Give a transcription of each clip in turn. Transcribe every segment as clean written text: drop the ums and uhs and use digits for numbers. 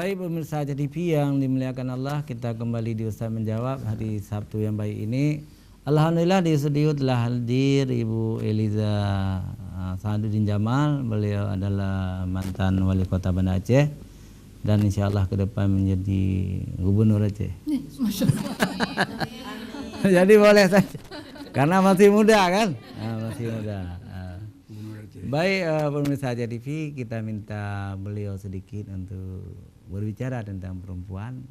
Baik pemirsa TV yang dimuliakan Allah, kita kembali di Ustaz Menjawab hari Sabtu yang baik ini. Alhamdulillah di studio telah hadir Ibu Eliza Sahaduddin Jamal. Beliau adalah mantan wali kota Banda Aceh dan insya Allah ke depan menjadi gubernur Aceh. Masya Allah. Jadi boleh saja karena masih muda kan, masih muda. Baik pemirsa TV, kita minta beliau sedikit untuk berbicara tentang perempuan.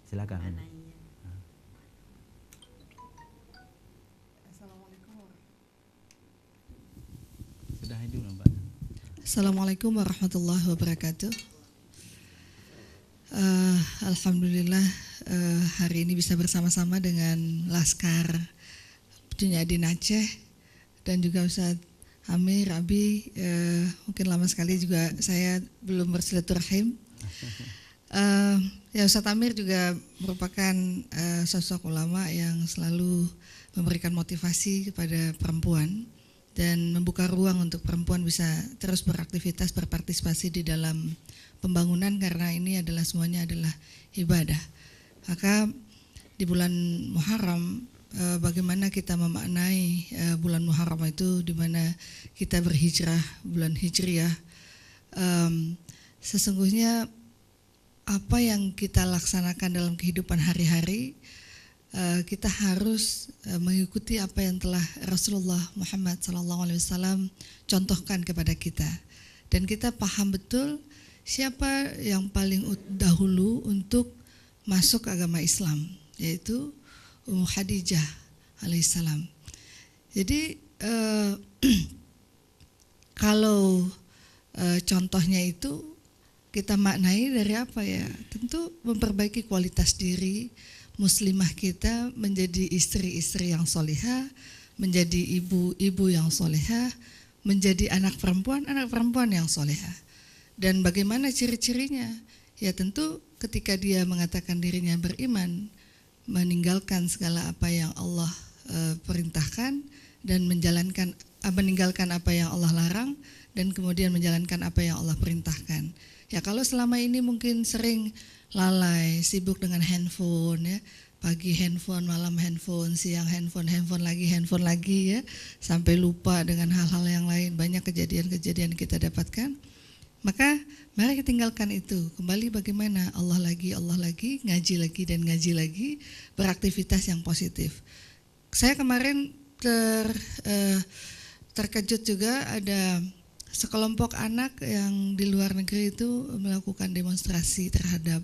Silakan. Sudah hidup, Mbak. Assalamualaikum warahmatullahi wabarakatuh. Alhamdulillah hari ini bisa bersama-sama dengan Laskar Junyadin Aceh dan juga Ustaz Amir, Abi. Mungkin lama sekali juga saya belum bersilaturahim. Ya Ustaz Amir juga merupakan sosok ulama yang selalu memberikan motivasi kepada perempuan dan membuka ruang untuk perempuan bisa terus beraktivitas, berpartisipasi di dalam pembangunan karena ini adalah semuanya adalah ibadah. Maka di bulan Muharram bagaimana kita memaknai bulan Muharram itu di mana kita berhijrah, bulan Hijriyah. Sesungguhnya apa yang kita laksanakan dalam kehidupan hari-hari, kita harus mengikuti apa yang telah Rasulullah Muhammad SAW contohkan kepada kita. Dan kita paham betul siapa yang paling dahulu untuk masuk agama Islam, yaitu Ummu Khadijah alaihissalam. Jadi kalau contohnya itu kita maknai dari apa ya? Tentu memperbaiki kualitas diri muslimah kita menjadi istri-istri yang solehah, menjadi ibu-ibu yang solehah, menjadi anak perempuan yang solehah. Dan bagaimana ciri-cirinya? Ya tentu ketika dia mengatakan dirinya beriman, meninggalkan segala apa yang Allah perintahkan dan meninggalkan apa yang Allah larang dan kemudian menjalankan apa yang Allah perintahkan. Ya kalau selama ini mungkin sering lalai, sibuk dengan handphone ya, pagi handphone, malam handphone, siang handphone lagi ya, sampai lupa dengan hal-hal yang lain, banyak kejadian-kejadian kita dapatkan. Maka mari kita tinggalkan itu, kembali bagaimana Allah lagi, ngaji lagi, beraktivitas yang positif. Saya kemarin terkejut juga ada sekelompok anak yang di luar negeri itu melakukan demonstrasi terhadap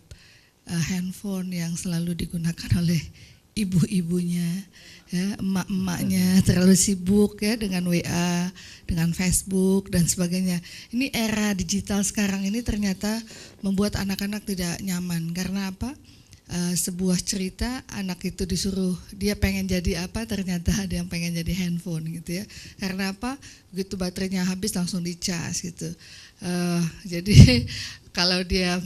handphone yang selalu digunakan oleh ibu-ibunya, ya, emak-emaknya terlalu sibuk ya dengan WA, dengan Facebook dan sebagainya. Ini era digital sekarang ini ternyata membuat anak-anak tidak nyaman karena apa? Sebuah cerita anak itu disuruh dia pengen jadi apa, ternyata ada yang pengen jadi handphone gitu ya. Karena apa? Begitu baterainya habis langsung dicas gitu. Jadi kalau dia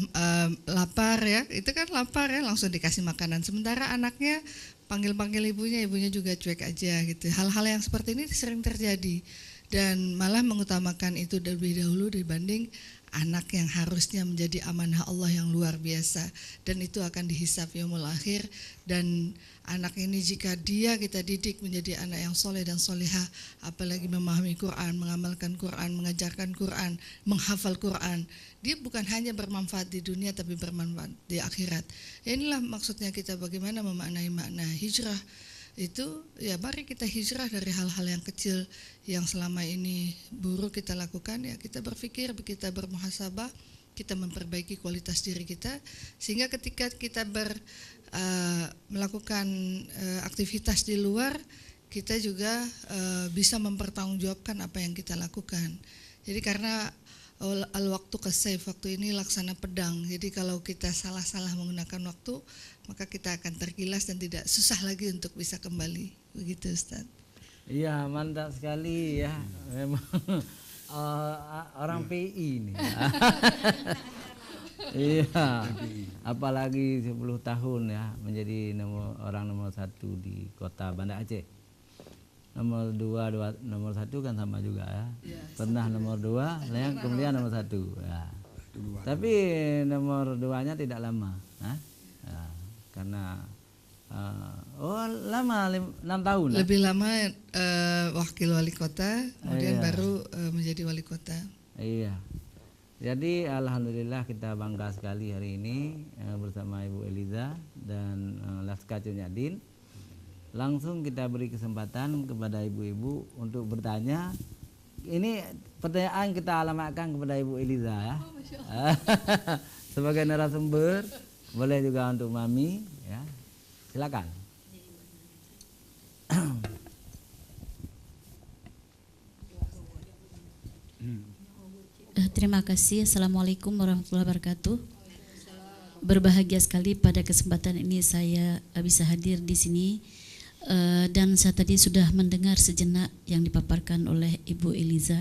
lapar ya, itu kan lapar ya, langsung dikasih makanan. Sementara anaknya panggil-panggil ibunya juga cuek aja gitu. Hal-hal yang seperti ini sering terjadi dan malah mengutamakan itu lebih dahulu dibanding anak yang harusnya menjadi amanah Allah yang luar biasa dan itu akan dihisab yaumul akhir. Dan anak ini jika kita didik menjadi anak yang soleh dan solehah, apalagi memahami Quran, mengamalkan Quran, mengajarkan Quran, menghafal Quran, dia bukan hanya bermanfaat di dunia tapi bermanfaat di akhirat. Inilah maksudnya kita bagaimana memaknai makna hijrah itu ya, mari kita hijrah dari hal-hal yang kecil yang selama ini buruk kita lakukan ya, kita berpikir, kita bermuhasabah, kita memperbaiki kualitas diri kita sehingga ketika kita melakukan aktivitas di luar kita juga bisa mempertanggungjawabkan apa yang kita lakukan. Jadi karena al-waktu kasayf, waktu ini laksana pedang. Jadi kalau kita salah-salah menggunakan waktu, maka kita akan tergilas dan tidak susah lagi untuk bisa kembali. Begitu Ustaz. Iya, mantap sekali ya. Memang orang PI ini. Iya. Apalagi 10 tahun ya menjadi orang nomor 1 di kota Banda Aceh. Nomor 2, nomor 1 kan sama juga ya. Pernah nomor 2, kemudian nomor 1 ya. Tapi nomor 2-nya tidak lama. Hah? Ya, karena lama 6 tahun. Lebih lama wakil wali kota, kemudian Iya. baru menjadi wali kota. Iya. Jadi alhamdulillah kita bangga sekali hari ini bersama Ibu Eliza dan Laska Cunyadin. Langsung kita beri kesempatan kepada ibu-ibu untuk bertanya. Ini pertanyaan kita alamatkan kepada Ibu Eliza ya. Sebagai narasumber, boleh juga untuk Mami ya. Silakan. Terima kasih. Assalamualaikum warahmatullahi wabarakatuh. Berbahagia sekali pada kesempatan ini saya bisa hadir di sini dan saya tadi sudah mendengar sejenak yang dipaparkan oleh Ibu Eliza.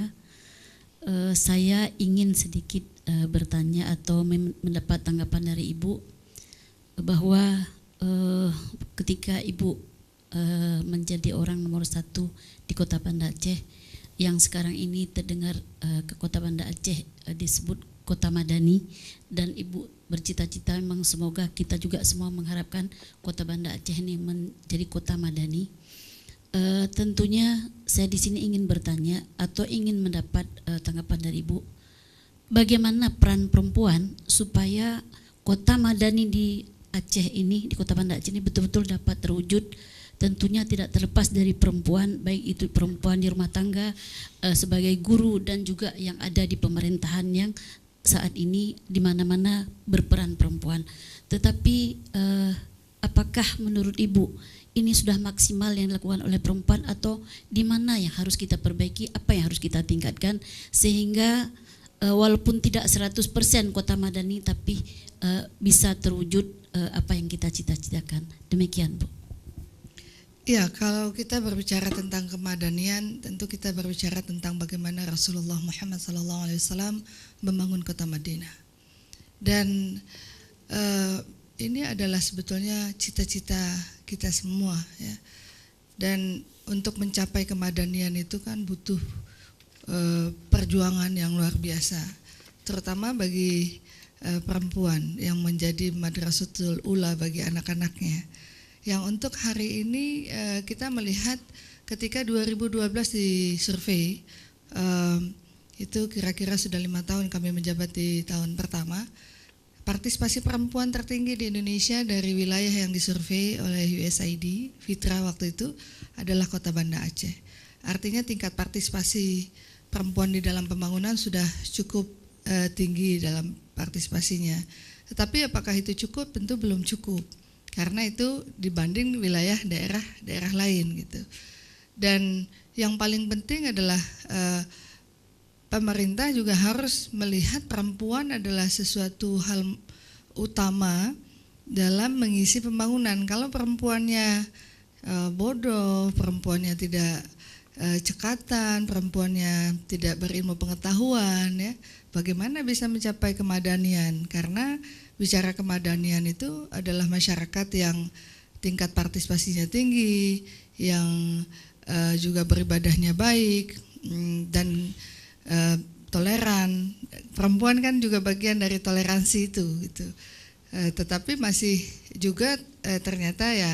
Saya ingin sedikit bertanya atau mendapat tanggapan dari Ibu bahwa ketika Ibu menjadi orang nomor 1 di Kota Banda Aceh, yang sekarang ini terdengar ke Kota Banda Aceh disebut Kota Madani, dan Ibu bercita-cita memang semoga kita juga semua mengharapkan Kota Banda Aceh ini menjadi Kota Madani. Tentunya saya di sini ingin bertanya atau ingin mendapat tanggapan dari Ibu, bagaimana peran perempuan supaya Kota Madani di Aceh ini, di Kota Banda Aceh ini betul-betul dapat terwujud. Tentunya tidak terlepas dari perempuan, baik itu perempuan di rumah tangga, sebagai guru, dan juga yang ada di pemerintahan yang saat ini di mana-mana berperan perempuan. Tetapi apakah menurut Ibu ini sudah maksimal yang dilakukan oleh perempuan, atau di mana yang harus kita perbaiki, apa yang harus kita tingkatkan sehingga walaupun tidak 100% Kota Madani tapi bisa terwujud apa yang kita cita-citakan. Demikian, Bu. Ya, kalau kita berbicara tentang kemadanian, tentu kita berbicara tentang bagaimana Rasulullah Muhammad SAW membangun kota Madinah. Dan ini adalah sebetulnya cita-cita kita semua, ya. Dan untuk mencapai kemadanian itu kan butuh perjuangan yang luar biasa, terutama bagi perempuan yang menjadi madrasatul ula bagi anak-anaknya. Yang untuk hari ini kita melihat ketika 2012 di survei, itu kira-kira sudah 5 tahun kami menjabat di tahun pertama, partisipasi perempuan tertinggi di Indonesia dari wilayah yang disurvei oleh USAID, Fitra waktu itu, adalah Kota Banda Aceh. Artinya tingkat partisipasi perempuan di dalam pembangunan sudah cukup tinggi dalam partisipasinya. Tetapi apakah itu cukup? Tentu belum cukup. Karena itu dibanding wilayah daerah lain gitu. Dan yang paling penting adalah pemerintah juga harus melihat perempuan adalah sesuatu hal utama dalam mengisi pembangunan. Kalau perempuannya bodoh, perempuannya tidak cekatan, perempuannya tidak berilmu pengetahuan, ya, bagaimana bisa mencapai kemadanian? Karena bicara kemadanian itu adalah masyarakat yang tingkat partisipasinya tinggi, yang juga beribadahnya baik dan toleran. Perempuan kan juga bagian dari toleransi itu gitu. Tetapi masih juga ternyata ya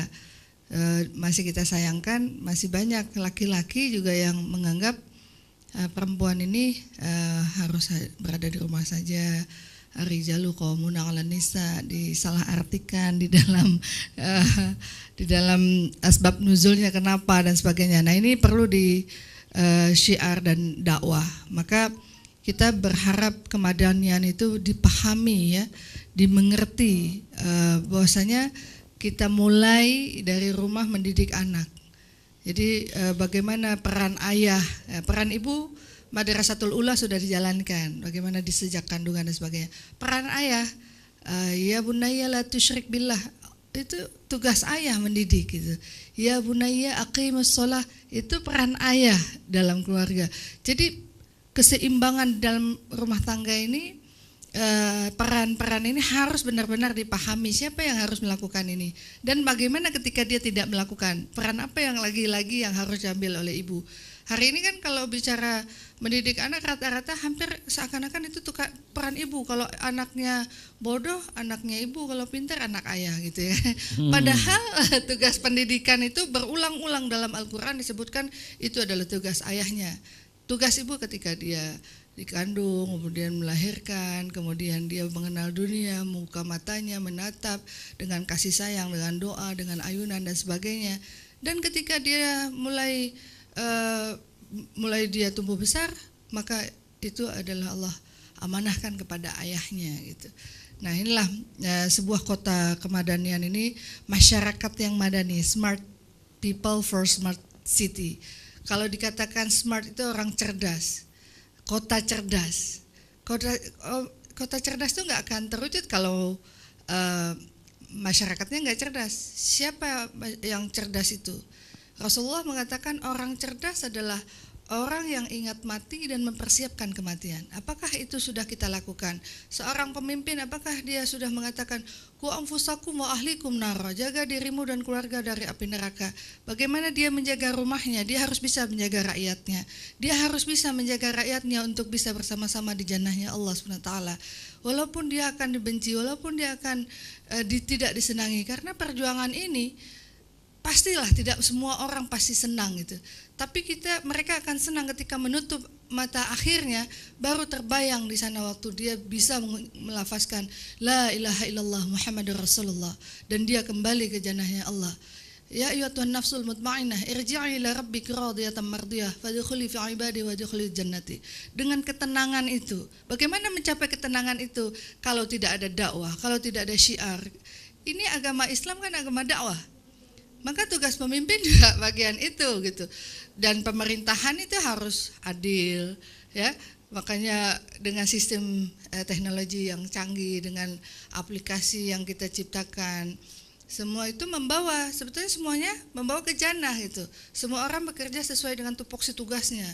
masih kita sayangkan, masih banyak laki-laki juga yang menganggap perempuan ini harus berada di rumah saja. Rijalu qawamun 'alan nisa, disalahartikan di dalam asbab nuzulnya kenapa dan sebagainya. Nah, ini perlu di syiar dan dakwah. Maka kita berharap kemadanian itu dipahami, ya, dimengerti, bahwasanya kita mulai dari rumah mendidik anak. Jadi bagaimana peran ayah, peran ibu, Madrasatul Ula sudah dijalankan, bagaimana di sejak kandungan dan sebagainya. Peran ayah, ya bunayya la tusyrik billah, itu tugas ayah mendidik gitu. Ya bunayya aqimus shalah, itu peran ayah dalam keluarga. Jadi keseimbangan dalam rumah tangga ini peran-peran ini harus benar-benar dipahami siapa yang harus melakukan ini dan bagaimana ketika dia tidak melakukan, peran apa yang lagi-lagi yang harus diambil oleh ibu. Hari ini kan kalau bicara mendidik anak rata-rata hampir seakan-akan itu peran ibu. Kalau anaknya bodoh, anaknya ibu, kalau pintar anak ayah gitu ya. Padahal tugas pendidikan itu berulang-ulang dalam Al-Quran disebutkan itu adalah tugas ayahnya. Tugas ibu ketika dia dikandung, kemudian melahirkan, kemudian dia mengenal dunia, membuka matanya, menatap dengan kasih sayang, dengan doa, dengan ayunan dan sebagainya. Dan ketika dia mulai dia tumbuh besar, maka itu adalah Allah amanahkan kepada ayahnya gitu. Nah inilah sebuah kota kemadanian ini, masyarakat yang madani, smart people for smart city. Kalau dikatakan smart itu orang cerdas. Kota cerdas, kota cerdas itu nggak akan terwujud kalau masyarakatnya nggak cerdas. Siapa yang cerdas itu? Rasulullah mengatakan orang cerdas adalah orang yang ingat mati dan mempersiapkan kematian. Apakah itu sudah kita lakukan? Seorang pemimpin, apakah dia sudah mengatakan ku anfusakum wa ahlikum nar, jaga dirimu dan keluarga dari api neraka. Bagaimana dia menjaga rumahnya? Dia harus bisa menjaga rakyatnya. Dia harus bisa menjaga rakyatnya untuk bisa bersama-sama di jannahnya Allah SWT. Walaupun dia akan dibenci, walaupun dia akan tidak disenangi, karena perjuangan ini pastilah tidak semua orang pasti senang gitu. Tapi mereka akan senang ketika menutup mata akhirnya baru terbayang di sana waktu dia bisa melafazkan la ilaha illallah Muhammadur Rasulullah dan dia kembali ke jannahnya Allah. Ya ayyatuhan nafsul mutmainnah irji'i ila rabbiki radiyatan mardiyah fadkhuli fi ibadi wadkhuli jannati. Dengan ketenangan itu, bagaimana mencapai ketenangan itu kalau tidak ada dakwah, kalau tidak ada syiar? Ini agama Islam kan agama dakwah. Maka tugas pemimpin juga bagian itu gitu. Dan pemerintahan itu harus adil ya. Makanya dengan sistem teknologi yang canggih, dengan aplikasi yang kita ciptakan, semua itu sebetulnya semuanya membawa ke jannah gitu. Semua orang bekerja sesuai dengan tupoksi tugasnya.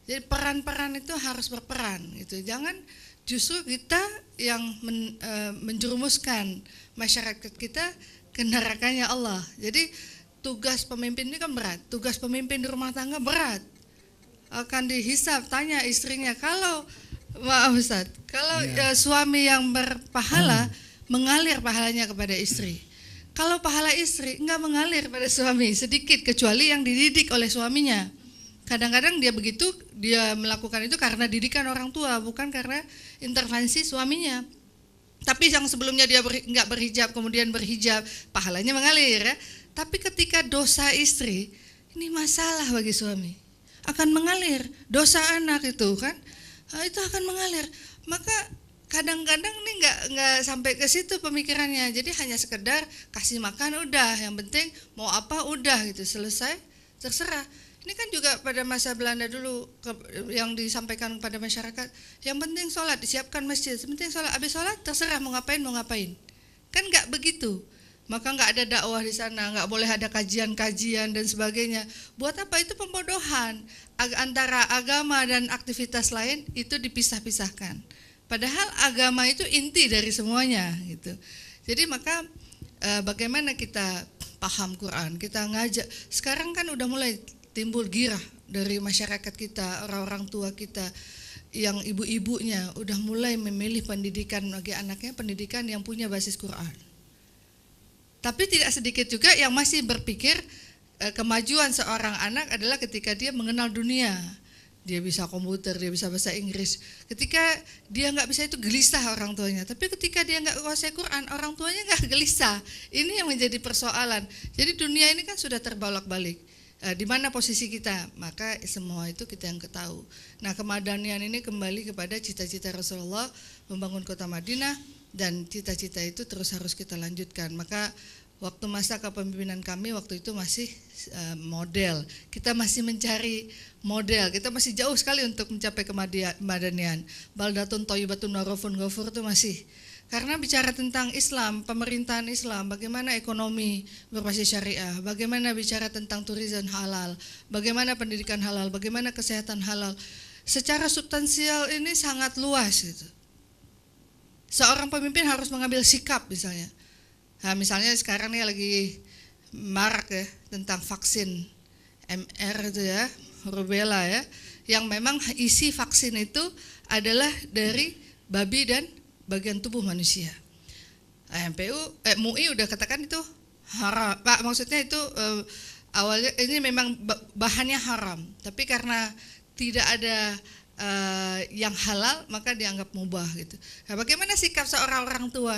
Jadi peran-peran itu harus berperan gitu. Jangan justru kita yang menjerumuskan masyarakat kita ke nerakanya Allah. Jadi tugas pemimpin ini kan berat. Tugas pemimpin di rumah tangga berat. Akan dihisab, tanya istrinya. Kalau maaf Ustaz, kalau suami yang berpahala mengalir pahalanya kepada istri. Kalau pahala istri enggak mengalir pada suami, sedikit kecuali yang dididik oleh suaminya. Kadang-kadang dia melakukan itu karena didikan orang tua, bukan karena intervensi suaminya. Tapi yang sebelumnya dia enggak berhijab, kemudian berhijab, pahalanya mengalir ya. Tapi ketika dosa istri, ini masalah bagi suami. Akan mengalir, dosa anak itu kan, itu akan mengalir. Maka kadang-kadang ini enggak sampai ke situ pemikirannya. Jadi hanya sekedar kasih makan udah, yang penting mau apa udah gitu, selesai, terserah. Ini kan juga pada masa Belanda dulu yang disampaikan kepada masyarakat, yang penting sholat, disiapkan masjid, yang penting sholat, habis sholat terserah mau ngapain. Kan enggak begitu. Maka enggak ada dakwah di sana, enggak boleh ada kajian-kajian dan sebagainya. Buat apa? Itu pembodohan. Antara agama dan aktivitas lain itu dipisah-pisahkan. Padahal agama itu inti dari semuanya gitu. Jadi maka bagaimana kita paham Quran, kita ngajak. Sekarang kan udah mulai timbul girah dari masyarakat kita, orang-orang tua kita yang ibu-ibunya udah mulai memilih pendidikan bagi anaknya, pendidikan yang punya basis Quran. Tapi tidak sedikit juga yang masih berpikir kemajuan seorang anak adalah ketika dia mengenal dunia. Dia bisa komputer, dia bisa bahasa Inggris. Ketika dia nggak bisa itu gelisah orang tuanya. Tapi ketika dia nggak kuasai Quran, orang tuanya nggak gelisah. Ini yang menjadi persoalan. Jadi dunia ini kan sudah terbolak-balik. Di mana posisi kita, maka semua itu kita yang ketahui. Nah, kemadanian ini kembali kepada cita-cita Rasulullah membangun kota Madinah, dan cita-cita itu terus harus kita lanjutkan. Maka waktu masa kepemimpinan kami waktu itu masih model, kita masih mencari model, kita masih jauh sekali untuk mencapai kemadanian. Baldatun thayyibatun wa ghafurun ghafur itu masih. Karena bicara tentang Islam, pemerintahan Islam, bagaimana ekonomi berbasis syariah, bagaimana bicara tentang tourism halal, bagaimana pendidikan halal, bagaimana kesehatan halal, secara substansial ini sangat luas gitu. seorang pemimpin harus mengambil sikap misalnya. Nah, misalnya sekarang nih lagi marak ya tentang vaksin MR itu ya, rubella ya, yang memang isi vaksin itu adalah dari babi dan bagian tubuh manusia. MUI udah katakan itu haram, Pak, maksudnya itu awalnya ini memang bahannya haram, tapi karena tidak ada yang halal maka dianggap mubah gitu. Nah, bagaimana sikap seorang orang tua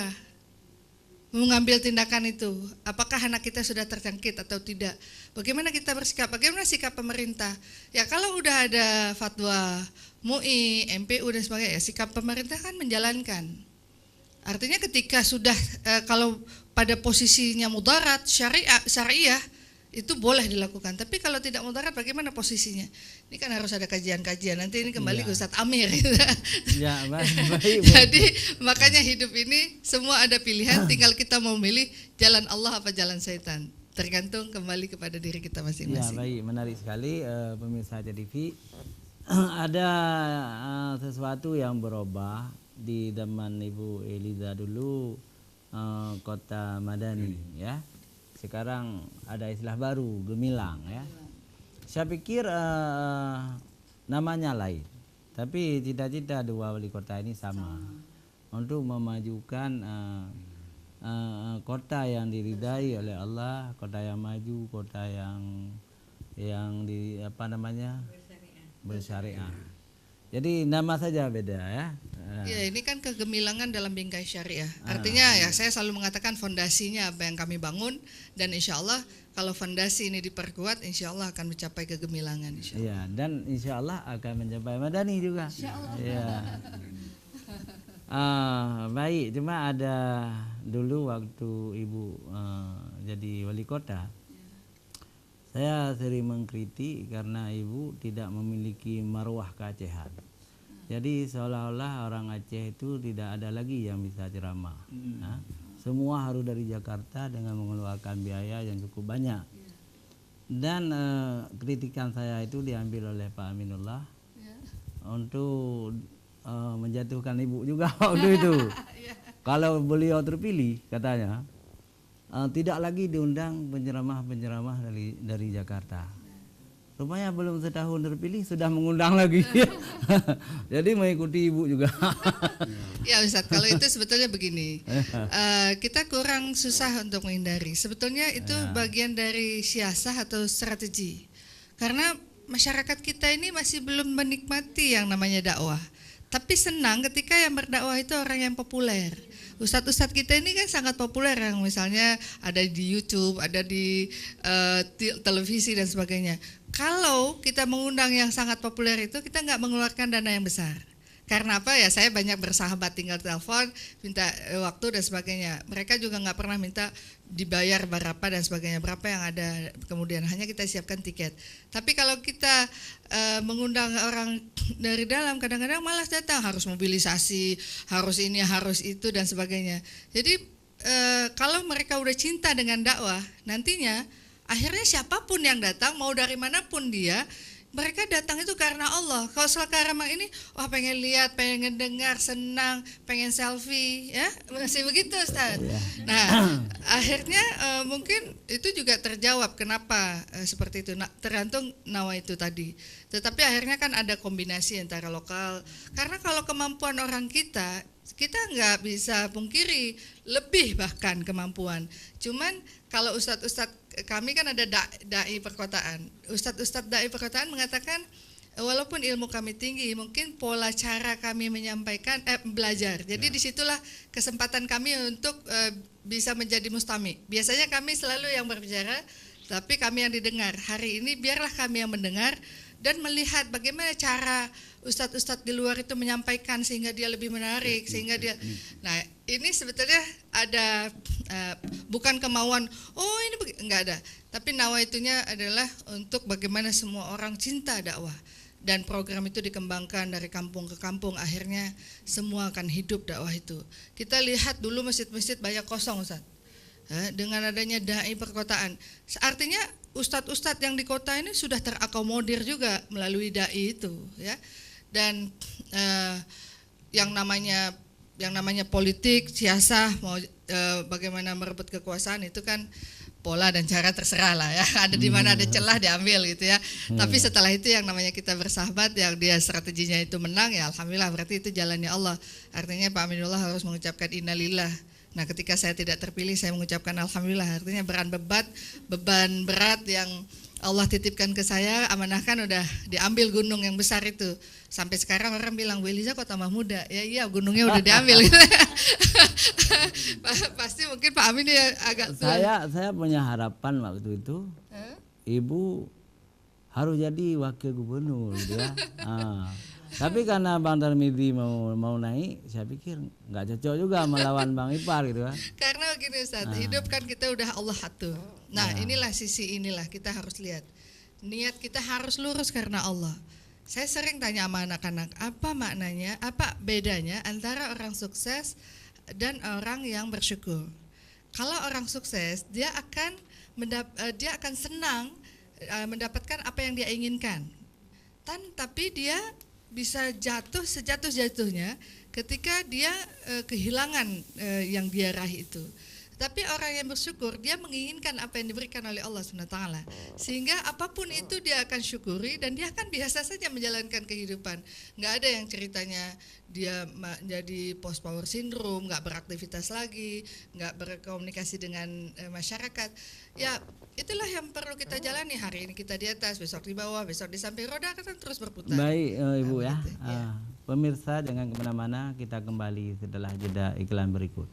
mengambil tindakan itu? Apakah anak kita sudah terjangkit atau tidak? Bagaimana kita bersikap? Bagaimana sikap pemerintah? Ya kalau udah ada fatwa MUI, MPU dan sebagainya, ya sikap pemerintah kan menjalankan. Artinya ketika sudah kalau pada posisinya mudarat syariah itu boleh dilakukan. Tapi kalau tidak mudarat bagaimana posisinya? Ini kan harus ada kajian-kajian. Nanti ini kembali ke Ustadz Amir. Ya, baik. Jadi makanya hidup ini semua ada pilihan, tinggal kita mau milih jalan Allah apa jalan setan. Tergantung kembali kepada diri kita masing-masing. Ya, baik, menarik sekali pemirsa TV. Ada sesuatu yang berubah di zaman Ibu Eliza dulu, kota Madani ya. Sekarang ada istilah baru, gemilang ya. Saya pikir namanya lain, tapi cita-cita dua wali kota ini sama. Untuk memajukan kota yang diridai oleh Allah, kota yang maju, kota yang di bersyariah. Jadi nama saja beda ya. Ya, ini kan kegemilangan dalam bingkai syariah. Artinya ya saya selalu mengatakan fondasinya apa yang kami bangun, dan insya Allah kalau fondasi ini diperkuat, insya Allah akan mencapai kegemilangan. Insya Allah. Ya, dan insya Allah akan mencapai Madani juga. Insya Allah. Ya. Baik, cuma ada dulu waktu Ibu jadi wali kota, saya sering mengkritik karena Ibu tidak memiliki marwah keacehan. Jadi seolah-olah orang Aceh itu tidak ada lagi yang bisa ceramah. Nah, semua harus dari Jakarta dengan mengeluarkan biaya yang cukup banyak. Dan kritikan saya itu diambil oleh Pak Aminullah untuk menjatuhkan Ibu juga waktu itu. Kalau beliau terpilih katanya tidak lagi diundang penceramah-penceramah dari Jakarta. Rupanya belum setahun terpilih sudah mengundang lagi. Jadi mengikuti Ibu juga. Ya Ustaz, kalau itu sebetulnya begini, kita kurang susah untuk menghindari. Sebetulnya itu bagian dari siasah atau strategi. Karena masyarakat kita ini masih belum menikmati yang namanya dakwah. Tapi senang ketika yang berdakwah itu orang yang populer. Ustadz-ustadz kita ini kan sangat populer, yang misalnya ada di YouTube, ada di televisi dan sebagainya. Kalau kita mengundang yang sangat populer itu, kita nggak mengeluarkan dana yang besar. Karena apa ya, saya banyak bersahabat, tinggal telepon, minta waktu dan sebagainya. Mereka juga nggak pernah minta dibayar berapa dan sebagainya, berapa yang ada, kemudian hanya kita siapkan tiket. Tapi kalau kita mengundang orang dari dalam, kadang-kadang malas datang, harus mobilisasi, harus ini, harus itu dan sebagainya. Jadi kalau mereka udah cinta dengan dakwah, nantinya akhirnya siapapun yang datang, mau dari manapun dia, mereka datang itu karena Allah. Kalau sekarang ini, wah pengen lihat, pengen dengar, senang, pengen selfie, ya masih begitu Ustaz. Nah, akhirnya mungkin itu juga terjawab kenapa seperti itu. Tergantung nawa itu tadi. Tetapi akhirnya kan ada kombinasi antara lokal. Karena kalau kemampuan orang kita nggak bisa pungkiri lebih bahkan kemampuan. Cuman kalau ustadz-ustadz kami kan ada dai perkotaan. Ustadz-ustadz dai perkotaan mengatakan walaupun ilmu kami tinggi, mungkin pola cara kami menyampaikan belajar. Jadi disitulah kesempatan kami untuk bisa menjadi mustami. Biasanya kami selalu yang berbicara, tapi kami yang didengar. Hari ini biarlah kami yang mendengar dan melihat bagaimana cara ustadz-ustadz di luar itu menyampaikan sehingga dia lebih menarik, sehingga dia. Nah, ini sebetulnya ada bukan kemauan, oh ini enggak ada, tapi nawaitunya adalah untuk bagaimana semua orang cinta dakwah, dan program itu dikembangkan dari kampung ke kampung, akhirnya semua akan hidup dakwah itu. Kita lihat dulu masjid-masjid banyak kosong Ustaz. Dengan adanya dai perkotaan, artinya ustadz-ustadz yang di kota ini sudah terakomodir juga melalui dai itu, ya. Dan yang namanya yang namanya politik, siasah, mau bagaimana merebut kekuasaan itu kan pola dan cara terserah lah ya. Ada di mana ada celah diambil gitu ya. Tapi setelah itu yang namanya kita bersahabat, yang dia strateginya itu menang, ya alhamdulillah berarti itu jalannya Allah. Artinya Pak Aminullah harus mengucapkan innalillah. Nah, ketika saya tidak terpilih, saya mengucapkan alhamdulillah. Artinya beban berat yang Allah titipkan ke saya, amanahkan, udah diambil gunung yang besar itu. Sampai sekarang orang bilang, Bu Eliza kok tambah muda? Ya iya, gunungnya udah diambil. Pasti mungkin Pak Amin ya agak tua. Saya punya harapan waktu itu, Ibu harus jadi wakil gubernur gitu ya. Tapi karena Bang Tarmidi mau naik, saya pikir nggak cocok juga melawan Bang Ipar gitu kan. Karena begini Ustaz, hidup kan kita udah Allah atur. Nah, inilah sisi inilah kita harus lihat. Niat kita harus lurus karena Allah. Saya sering tanya sama anak-anak, apa maknanya, apa bedanya antara orang sukses dan orang yang bersyukur. Kalau orang sukses, dia akan senang mendapatkan apa yang dia inginkan. Tapi dia bisa jatuh sejatuh-jatuhnya ketika dia kehilangan yang dia raih itu. Tapi orang yang bersyukur, dia menginginkan apa yang diberikan oleh Allah SWT. Sehingga apapun itu dia akan syukuri dan dia akan biasa saja menjalankan kehidupan. Nggak ada yang ceritanya dia jadi post power syndrome, nggak beraktivitas lagi, nggak berkomunikasi dengan masyarakat. Ya itulah yang perlu kita jalani. Hari ini kita di atas, besok di bawah, besok di samping, roda akan terus berputar. Baik Ibu ya. Pemirsa jangan kemana-mana, kita kembali setelah jeda iklan berikut.